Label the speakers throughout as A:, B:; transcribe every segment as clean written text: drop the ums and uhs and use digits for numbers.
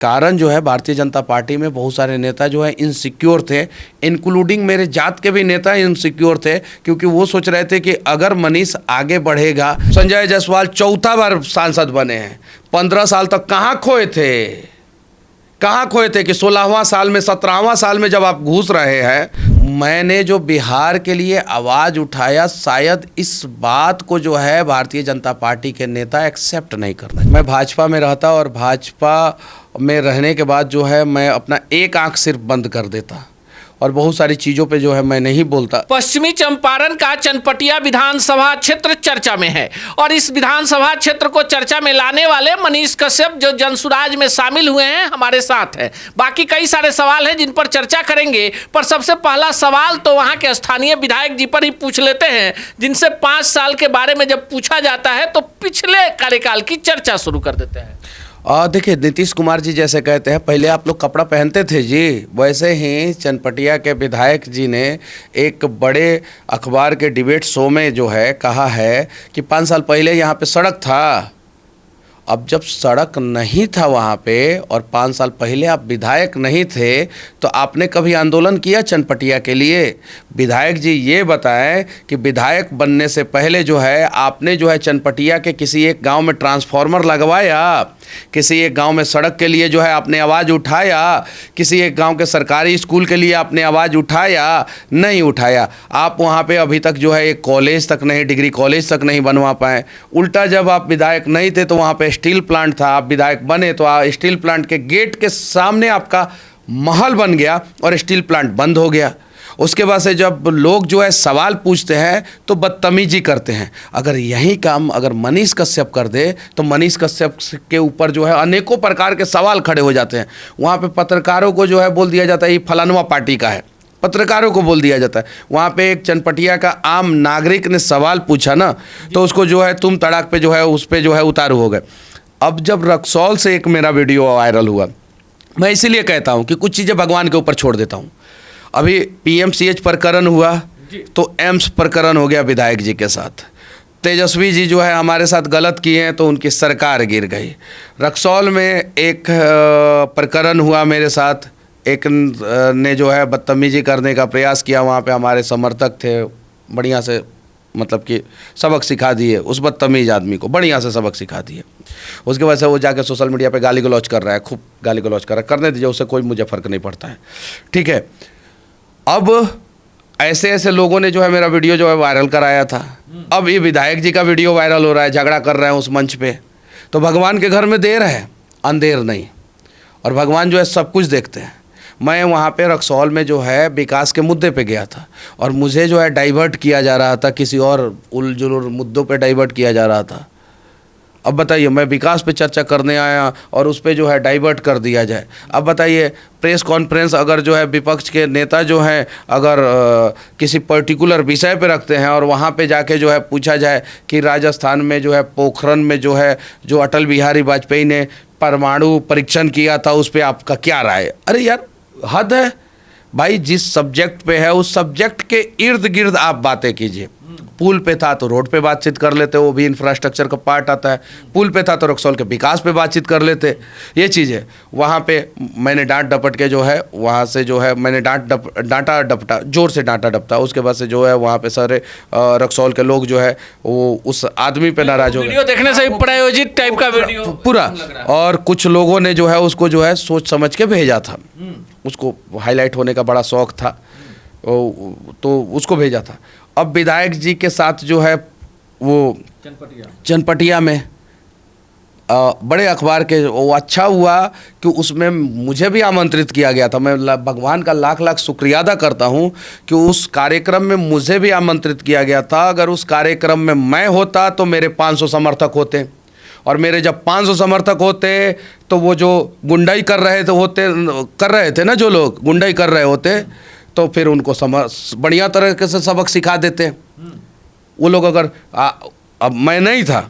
A: कारण जो है भारतीय जनता पार्टी में बहुत सारे नेता जो है इनसिक्योर थे, इंक्लूडिंग मेरे जात के भी नेता इनसिक्योर थे, क्योंकि वो सोच रहे थे कि अगर मनीष आगे बढ़ेगा। संजय जायसवाल चौथा बार सांसद बने हैं, 15 साल तक कहाँ खोए थे कि 16वां साल में 17वां साल में जब आप घुस रहे हैं। मैंने जो बिहार के लिए आवाज़ उठाया, शायद इस बात को जो है भारतीय जनता पार्टी के नेता एक्सेप्ट नहीं करते। मैं भाजपा में रहता और भाजपा में रहने के बाद जो है मैं अपना एक आंख सिर्फ बंद कर देता और बहुत सारी चीज़ों पे जो है मैं नहीं बोलता।
B: पश्चिमी चंपारण का चनपटिया विधानसभा क्षेत्र चर्चा में है और इस विधानसभा क्षेत्र को चर्चा में लाने वाले मनीष कश्यप जो जनसुराज में शामिल हुए हैं हमारे साथ हैं। बाकी कई सारे सवाल हैं जिन पर चर्चा करेंगे, पर सबसे पहला सवाल तो वहाँ के स्थानीय विधायक जी पर ही पूछ लेते हैं, जिनसे 5 साल के बारे में जब पूछा जाता है तो पिछले कार्यकाल की चर्चा शुरू कर देते हैं।
A: देखिए, नीतीश कुमार जी जैसे कहते हैं पहले आप लोग कपड़ा पहनते थे जी, वैसे ही चनपटिया के विधायक जी ने एक बड़े अखबार के डिबेट शो में जो है कहा है कि 5 साल पहले यहाँ पे सड़क था। अब जब सड़क नहीं था वहाँ पे और 5 साल पहले आप विधायक नहीं थे तो आपने कभी आंदोलन किया चनपटिया के लिए? विधायक जी ये बताएं कि विधायक बनने से पहले जो है आपने जो है चनपटिया के किसी एक गांव में ट्रांसफार्मर लगवाया, किसी एक गांव में सड़क के लिए जो है आपने आवाज़ उठाया, किसी एक गांव के सरकारी स्कूल के लिए आपने आवाज़ उठाया? नहीं उठाया। आप वहाँ पे अभी तक जो है एक कॉलेज तक नहीं, डिग्री कॉलेज तक नहीं बनवा पाए। उल्टा जब आप विधायक नहीं थे तो वहाँ पे स्टील प्लांट था, आप विधायक बने तो स्टील प्लांट के गेट के सामने आपका महल बन गया और स्टील प्लांट बंद हो गया। उसके बाद से जब लोग जो है सवाल पूछते हैं तो बदतमीजी करते हैं। अगर यही काम अगर मनीष कश्यप कर दे तो मनीष कश्यप के ऊपर जो है अनेकों प्रकार के सवाल खड़े हो जाते हैं। वहाँ पे पत्रकारों को जो है बोल दिया जाता है ये फलानवा पार्टी का है, पत्रकारों को बोल दिया जाता है। वहाँ पे एक चनपटिया का आम नागरिक ने सवाल पूछा ना तो उसको जो है तुम तड़ाक पे जो है उस पर जो है उतारू हो गए। अब जब रक्सौल से एक मेरा वीडियो वायरल हुआ, मैं इसीलिए कहता हूँ कि कुछ चीज़ें भगवान के ऊपर छोड़ देता हूँ। अभी PMCH प्रकरण हुआ तो एम्स प्रकरण हो गया विधायक जी के साथ। तेजस्वी जी जो है हमारे साथ गलत किए हैं तो उनकी सरकार गिर गई। रक्सौल में एक प्रकरण हुआ मेरे साथ, एक ने जो है बदतमीजी करने का प्रयास किया। वहाँ पे हमारे समर्थक थे, बढ़िया से मतलब कि सबक सिखा दिए उस बदतमीज आदमी को, बढ़िया से सबक सिखा दिए। उसके वजह से वो जाके सोशल मीडिया पे गाली गलौज कर रहा है, खूब गाली गलौज कर रहा है। करने दीजिए, उससे कोई मुझे फ़र्क नहीं पड़ता है, ठीक है। अब ऐसे ऐसे लोगों ने जो है मेरा वीडियो जो है वायरल कराया था। अब ये विधायक जी का वीडियो वायरल हो रहा है, झगड़ा कर रहे हैं उस मंच पे। तो भगवान के घर में देर है, अंधेर नहीं, और भगवान जो है सब कुछ देखते हैं। मैं वहाँ पे रक्सौल में जो है विकास के मुद्दे पे गया था और मुझे जो है डाइवर्ट किया जा रहा था, किसी और उलझुल मुद्दों पे डाइवर्ट किया जा रहा था। अब बताइए, मैं विकास पे चर्चा करने आया और उस पे जो है डाइवर्ट कर दिया जाए। अब बताइए, प्रेस कॉन्फ्रेंस अगर जो है विपक्ष के नेता जो हैं अगर किसी पर्टिकुलर विषय पे रखते हैं और वहाँ पे जाके जो है पूछा जाए कि राजस्थान में जो है पोखरण में जो है जो अटल बिहारी वाजपेयी ने परमाणु परीक्षण किया था उस पर आपका क्या राय? अरे यार, हद है भाई। जिस सब्जेक्ट पे है उस सब्जेक्ट के इर्द गिर्द आप बातें कीजिए। पुल पे था तो रोड पे बातचीत कर लेते, वो भी इंफ्रास्ट्रक्चर का पार्ट आता है। पुल पे था तो रक्सौल के विकास पे बातचीत कर लेते। ये चीज़ है। वहाँ पे मैंने डांट डपट के जो है वहाँ से जो है मैंने डांटा डपटा, जोर से डांटा डपटा। उसके बाद से जो है वहाँ पे सारे रक्सौल के लोग जो है वो उस आदमी पे नाराज हो गए।
B: वीडियो देखने से प्रायोजित टाइप का वीडियो
A: पूरा, और कुछ लोगों ने जो है उसको जो है सोच समझ के भेजा था। उसको हाईलाइट होने का बड़ा शौक था तो उसको भेजा था। अब विधायक जी के साथ जो है वो चनपटिया में बड़े अखबार के, वो अच्छा हुआ कि उसमें मुझे भी आमंत्रित किया गया था। मैं भगवान का लाख लाख शुक्रिया अदा करता हूँ कि उस कार्यक्रम में मुझे भी आमंत्रित किया गया था। अगर उस कार्यक्रम में मैं होता तो मेरे 500 समर्थक होते, और मेरे जब 500 समर्थक होते तो वो जो गुंडाई कर रहे थे ना, जो लोग गुंडाई कर रहे होते तो फिर उनको बढ़िया तरीके से सबक सिखा देते। वो लोग अगर अब मैं नहीं था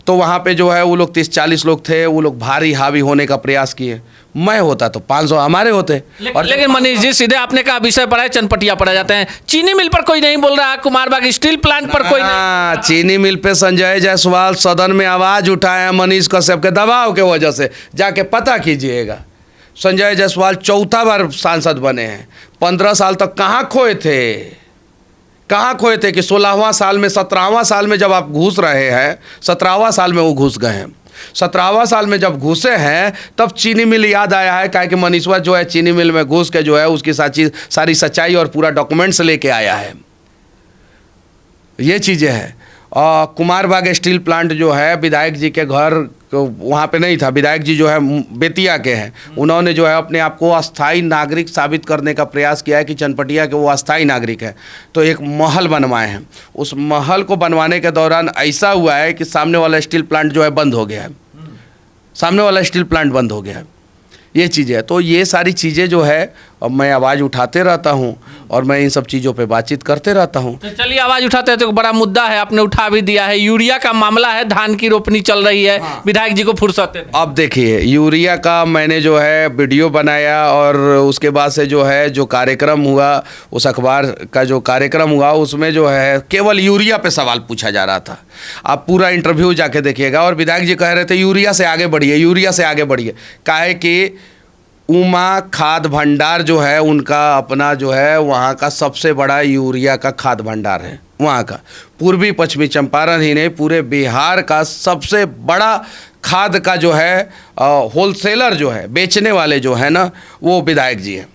A: तो वहाँ पे जो है वो लोग 30-40 लोग थे, वो लोग भारी हावी होने का प्रयास किए। मैं होता तो 500 हमारे होते।
B: लेकिन मनीष जी, सीधे आपने कहा विषय पड़ा है, चनपटिया पड़ा जाते हैं। चीनी मिल पर कोई नहीं बोल रहा, कुमारबाग स्टील प्लांट पर कोई नहीं।
A: चीनी मिल पे संजय जायसवाल सदन में आवाज उठाए मनीष कश्यप के दबाव के वजह से, जाके पता कीजिएगा। संजय जायसवाल 4था बार सांसद बने हैं। 15 साल तक कहाँ खोए थे कि 16वां साल में 17वां साल में जब आप घुस रहे हैं, 17वां साल में वो घुस गए हैं। 17वां साल में जब घुसे हैं तब चीनी मिल याद आया है, काहे कि मनीषवा जो है चीनी मिल में घुस के जो है उसकी सारी सच्चाई और पूरा डॉक्यूमेंट्स लेके आया है। ये चीज़ें हैं। कुमारबाग स्टील प्लांट जो है विधायक जी के घर वहाँ पे नहीं था। विधायक जी जो है बेतिया के हैं, उन्होंने जो है अपने आप को अस्थाई नागरिक साबित करने का प्रयास किया है कि चनपटिया के वो अस्थाई नागरिक है। तो एक महल बनवाए हैं। उस महल को बनवाने के दौरान ऐसा हुआ है कि सामने वाला स्टील प्लांट जो है बंद हो गया है। सामने वाला स्टील प्लांट बंद हो गया है। ये चीज़ें है। तो ये सारी चीज़ें जो है अब मैं आवाज़ उठाते रहता हूँ और मैं इन सब चीज़ों पे बातचीत करते रहता हूँ।
B: तो चलिए, आवाज़ उठाते हैं तो बड़ा मुद्दा है, आपने उठा भी दिया है। यूरिया का मामला है, धान की रोपनी चल रही है। हाँ। विधायक जी को फुर्सत है।
A: अब देखिए, यूरिया का मैंने जो है वीडियो बनाया और उसके बाद से जो है जो कार्यक्रम हुआ, उस अखबार का जो कार्यक्रम हुआ उसमें जो है केवल यूरिया पे सवाल पूछा जा रहा था। आप पूरा इंटरव्यू जाके देखिएगा। और विधायक जी कह रहे थे यूरिया से आगे बढ़िए, यूरिया से आगे बढ़िए। काहे कि उमा खाद भंडार जो है उनका अपना जो है वहाँ का सबसे बड़ा यूरिया का खाद भंडार है। वहाँ का पूर्वी पश्चिमी चंपारण ही नहीं, पूरे बिहार का सबसे बड़ा खाद का जो है होलसेलर जो है, बेचने वाले जो है ना, वो विधायक जी हैं।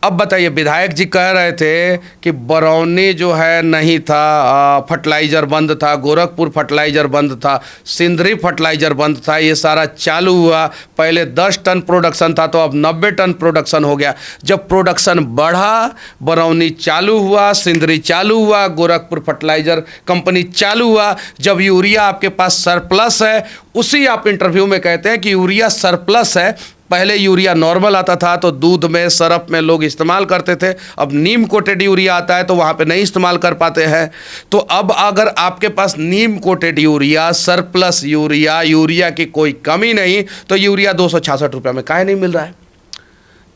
A: अब बताइए, विधायक जी कह रहे थे कि बरौनी जो है नहीं था, फर्टिलाइज़र बंद था, गोरखपुर फर्टिलाइज़र बंद था, सिंधरी फर्टिलाइज़र बंद था। ये सारा चालू हुआ। पहले 10 टन प्रोडक्शन था तो अब 90 टन प्रोडक्शन हो गया। जब प्रोडक्शन बढ़ा, बरौनी चालू हुआ, सिंधरी चालू हुआ, गोरखपुर फर्टिलाइज़र कंपनी चालू हुआ। जब यूरिया आपके पास सरप्लस है, उसी आप इंटरव्यू में कहते हैं कि यूरिया सरप्लस है। पहले यूरिया नॉर्मल आता था तो दूध में, सरफ में लोग इस्तेमाल करते थे। अब नीम कोटेड यूरिया आता है तो वहाँ पे नहीं इस्तेमाल कर पाते हैं। तो अब अगर आपके पास neem coated urea, surplus urea, urea की कोई कमी नहीं, तो यूरिया 266 रुपये में काहे नहीं मिल रहा है?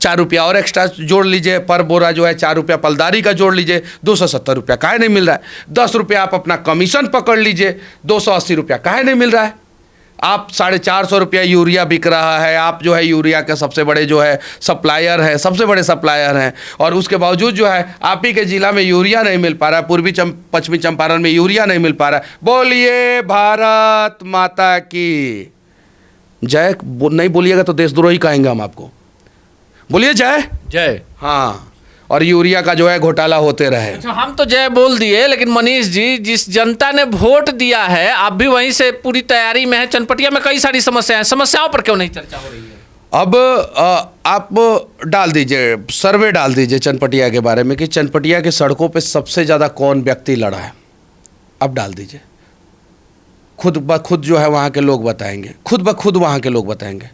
A: 4 रुपया और एक्स्ट्रा जोड़ लीजिए, पर बोरा जो है 4 रुपया पलदारी का जोड़ लीजिए, 270 रुपया काहे नहीं मिल रहा है? 10 रुपया आप अपना कमीशन पकड़ लीजिए, 280 रुपया काहे नहीं मिल रहा है? आप 450 रुपया यूरिया बिक रहा है। आप जो है यूरिया के सबसे बड़े जो है सप्लायर हैं, सबसे बड़े सप्लायर हैं, और उसके बावजूद जो है आप ही के ज़िला में यूरिया नहीं मिल पा रहा है, पूर्वी पश्चिमी चंपारण में यूरिया नहीं मिल पा रहा है। बोलिए भारत माता की जय। नहीं बोलिएगा तो देशद्रोही कहेंगे हम आपको। बोलिए जय
B: जय।
A: हाँ, और यूरिया का जो है घोटाला होते रहे।
B: अच्छा, हम तो जय बोल दिए, लेकिन मनीष जी, जिस जनता ने वोट दिया है, आप भी वहीं से पूरी तैयारी में है। चनपटिया में कई सारी समस्याएं हैं, समस्याओं पर क्यों नहीं चर्चा हो रही है?
A: अब आप डाल दीजिए, सर्वे डाल दीजिए चनपटिया के बारे में कि चनपटिया की सड़कों पे सबसे ज़्यादा कौन व्यक्ति लड़ा है। अब डाल दीजिए, खुद ब खुद जो है वहाँ के लोग बताएंगे, खुद ब खुद वहाँ के लोग बताएंगे।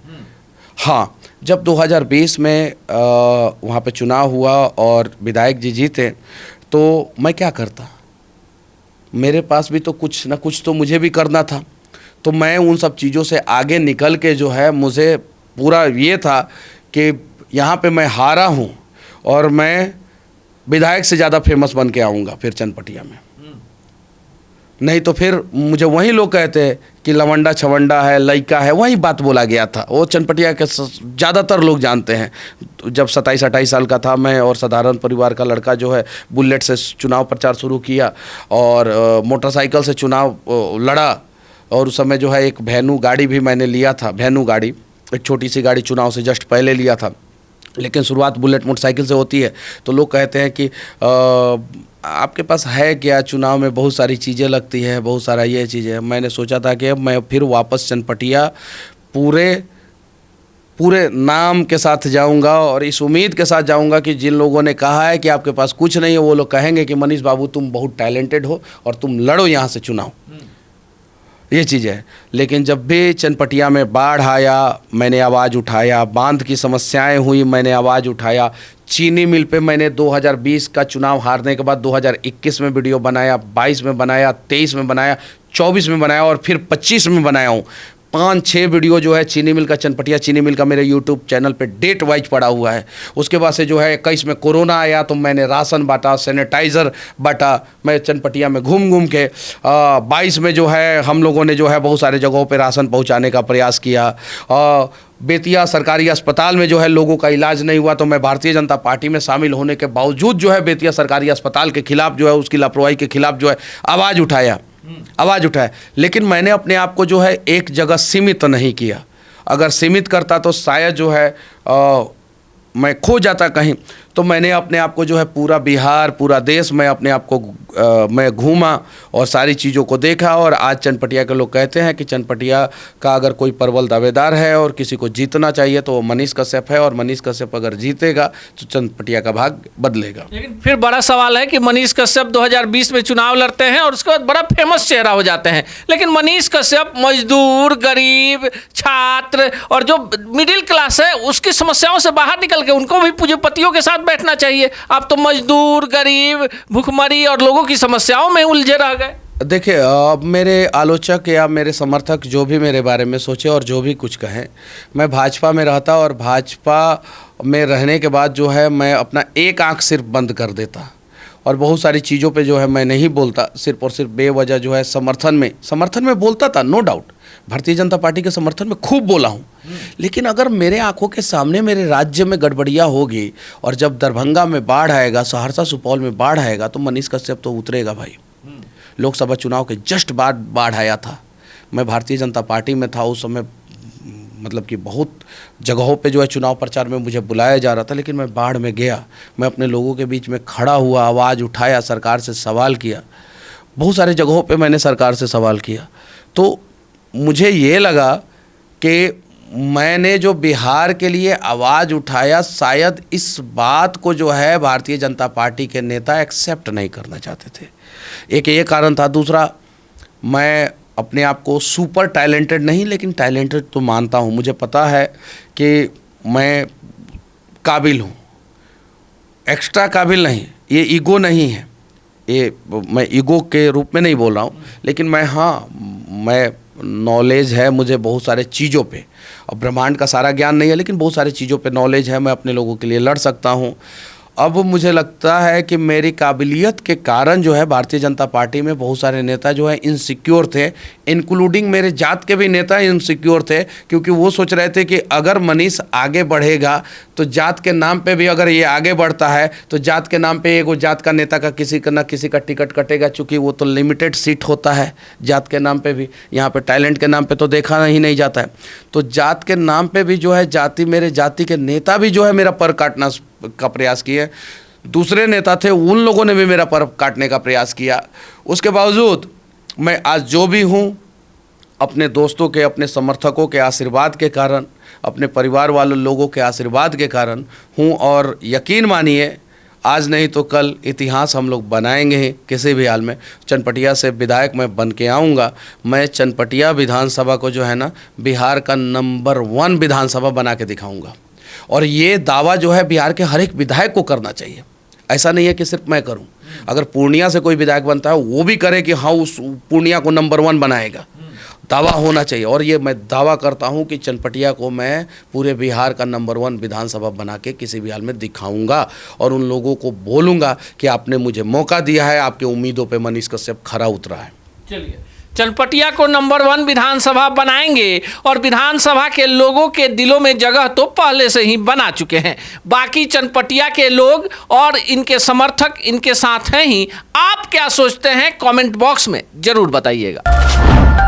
A: हाँ, जब 2020 में वहाँ पे चुनाव हुआ और विधायक जी जीते, तो मैं क्या करता? मेरे पास भी तो कुछ ना कुछ तो मुझे भी करना था। तो मैं उन सब चीज़ों से आगे निकल के जो है, मुझे पूरा ये था कि यहाँ पे मैं हारा हूँ और मैं विधायक से ज़्यादा फेमस बन के आऊँगा फिर चनपटिया में। नहीं तो फिर मुझे वही लोग कहते हैं कि लवंडा छवंडा है, लइका है। वही बात बोला गया था, वो चनपटिया के ज़्यादातर लोग जानते हैं। जब 27-28 साल का था मैं, और साधारण परिवार का लड़का जो है बुलेट से चुनाव प्रचार शुरू किया और मोटरसाइकिल से चुनाव लड़ा। और उस समय जो है एक वेन्यू गाड़ी भी मैंने लिया था, वेन्यू गाड़ी, एक छोटी सी गाड़ी चुनाव से जस्ट पहले लिया था। लेकिन शुरुआत बुलेट मोटरसाइकिल से होती है। तो लोग कहते हैं कि आपके पास है क्या? चुनाव में बहुत सारी चीज़ें लगती है, बहुत सारा ये चीज़ें। मैंने सोचा था कि मैं फिर वापस चनपटिया पूरे नाम के साथ जाऊंगा और इस उम्मीद के साथ जाऊंगा कि जिन लोगों ने कहा है कि आपके पास कुछ नहीं है, वो लोग कहेंगे कि मनीष बाबू तुम बहुत टैलेंटेड हो और तुम लड़ो यहाँ से चुनाव। ये चीज़ है। लेकिन जब भी चनपटिया में बाढ़ आया, मैंने आवाज़ उठाया। बांध की समस्याएं हुई, मैंने आवाज़ उठाया। चीनी मिल पे मैंने 2020 का चुनाव हारने के बाद 2021 में वीडियो बनाया, 22 में बनाया, 23 में बनाया, 24 में बनाया और फिर 25 में बनाया हूँ। 5-6 वीडियो जो है चीनी मिल का, चनपटिया चीनी मिल का मेरे यूट्यूब चैनल पे डेट वाइज पड़ा हुआ है। उसके बाद से जो है 21 में कोरोना आया तो मैंने राशन बांटा, सैनिटाइज़र बांटा, मैं चनपटिया में घूम घूम के। 22 में जो है हम लोगों ने जो है बहुत सारे जगहों पे राशन पहुंचाने का प्रयास किया। बेतिया सरकारी अस्पताल में जो है लोगों का इलाज नहीं हुआ तो मैं भारतीय जनता पार्टी में शामिल होने के बावजूद जो है बेतिया सरकारी अस्पताल के खिलाफ जो है, उसकी लापरवाही के खिलाफ जो है आवाज़ उठाया। लेकिन मैंने अपने आप को जो है एक जगह सीमित नहीं किया। अगर सीमित करता तो शायद जो है मैं खो जाता कहीं। तो मैंने अपने आप को जो है पूरा बिहार, पूरा देश में अपने आप को मैं घूमा और सारी चीज़ों को देखा। और आज चनपटिया के लोग कहते हैं कि चनपटिया का अगर कोई प्रबल दावेदार है और किसी को जीतना चाहिए तो वो मनीष कश्यप है, और मनीष कश्यप अगर जीतेगा तो चनपटिया का भाग्य बदलेगा।
B: लेकिन फिर बड़ा सवाल है कि मनीष कश्यप 2020 में चुनाव लड़ते हैं और उसके बाद बड़ा फेमस चेहरा हो जाते हैं, लेकिन मनीष कश्यप मजदूर, गरीब, छात्र और जो मिडिल क्लास है उसकी समस्याओं से बाहर निकल के उनको भी पूंजीपतियों के साथ बैठना चाहिए। आप तो मजदूर, गरीब, भुखमरी और लोगों की समस्याओं में उलझे रह गए।
A: देखिए, अब मेरे आलोचक या मेरे समर्थक जो भी मेरे बारे में सोचे और जो भी कुछ कहें, मैं भाजपा में रहता और भाजपा में रहने के बाद जो है मैं अपना एक आंख सिर्फ बंद कर देता और बहुत सारी चीज़ों पे जो है मैं नहीं बोलता। सिर्फ और सिर्फ बेवजह जो है समर्थन में बोलता था। No doubt Bharatiya Janata party के समर्थन में खूब बोला हूँ, लेकिन अगर मेरे आंखों के सामने मेरे राज्य में गड़बड़ियाँ होगी और जब दरभंगा में बाढ़ आएगा, सहरसा सुपौल में बाढ़ आएगा तो मनीष कश्यप तो उतरेगा भाई। लोकसभा चुनाव के जस्ट बाद बाढ़ आया था, मैं भारतीय जनता पार्टी में था उस समय, मतलब कि बहुत जगहों पे जो है चुनाव प्रचार में मुझे बुलाया जा रहा था, लेकिन मैं बाढ़ में गया, मैं अपने लोगों के बीच में खड़ा हुआ, आवाज़ उठाया, सरकार से सवाल किया। बहुत सारे जगहों पे मैंने सरकार से सवाल किया। तो मुझे ये लगा कि मैंने जो बिहार के लिए आवाज़ उठाया, शायद इस बात को जो है भारतीय जनता पार्टी के नेता एक्सेप्ट नहीं करना चाहते थे। एक ये कारण था। दूसरा, मैं अपने आप को सुपर टैलेंटेड नहीं लेकिन टैलेंटेड तो मानता हूँ। मुझे पता है कि मैं काबिल हूँ, एक्स्ट्रा काबिल नहीं। ये ईगो नहीं है, ये मैं ईगो के रूप में नहीं बोल रहा हूँ, लेकिन मैं नॉलेज है मुझे बहुत सारे चीज़ों पे। अब ब्रह्मांड का सारा ज्ञान नहीं है लेकिन बहुत सारी चीज़ों पे नॉलेज है। मैं अपने लोगों के लिए लड़ सकता हूँ। अब मुझे लगता है कि मेरी काबिलियत के कारण जो है भारतीय जनता पार्टी में बहुत सारे नेता जो है इनसिक्योर थे, इंक्लूडिंग मेरे जात के भी नेता इनसिक्योर थे, क्योंकि वो सोच रहे थे कि अगर मनीष आगे बढ़ेगा तो जात के नाम पे भी अगर ये आगे बढ़ता है तो जात के नाम पे एक वो जात का नेता का किसी का ना किसी का टिकट कटेगा, चूँकि वो तो लिमिटेड सीट होता है जात के नाम पे भी। यहाँ पे टैलेंट के नाम पे तो देखा ही नहीं जाता है। तो जात के नाम पे भी जो है मेरे जाति के नेता भी जो है मेरा पर काटना का प्रयास किए। दूसरे नेता थे, उन लोगों ने भी मेरा पर काटने का प्रयास किया। उसके बावजूद मैं आज जो भी हूँ, अपने दोस्तों के, अपने समर्थकों के आशीर्वाद के कारण, अपने परिवार वाले लोगों के आशीर्वाद के कारण हूँ। और यकीन मानिए, आज नहीं तो कल इतिहास हम लोग बनाएंगे ही किसी भी हाल में। चनपटिया से विधायक मैं बन के आऊँगा। मैं चनपटिया विधानसभा को जो है ना बिहार का नंबर 1 विधानसभा बना के दिखाऊँगा। और ये दावा जो है बिहार के हर एक विधायक को करना चाहिए। ऐसा नहीं है कि सिर्फ मैं करूं। अगर पूर्णिया से कोई विधायक बनता है वो भी करे कि हाँ उस पूर्णिया को नंबर 1 बनाएगा, दावा होना चाहिए। और ये मैं दावा करता हूं कि चनपटिया को मैं पूरे बिहार का नंबर 1 विधानसभा बना के किसी भी हाल में दिखाऊंगा और उन लोगों को बोलूँगा कि आपने मुझे मौका दिया है, आपके उम्मीदों पर मनीष कश्यप खरा उतरा है।
B: चलिए, चनपटिया को नंबर 1 विधानसभा बनाएंगे और विधानसभा के लोगों के दिलों में जगह तो पहले से ही बना चुके हैं। बाकी चनपटिया के लोग और इनके समर्थक इनके साथ हैं ही। आप क्या सोचते हैं कमेंट बॉक्स में जरूर बताइएगा।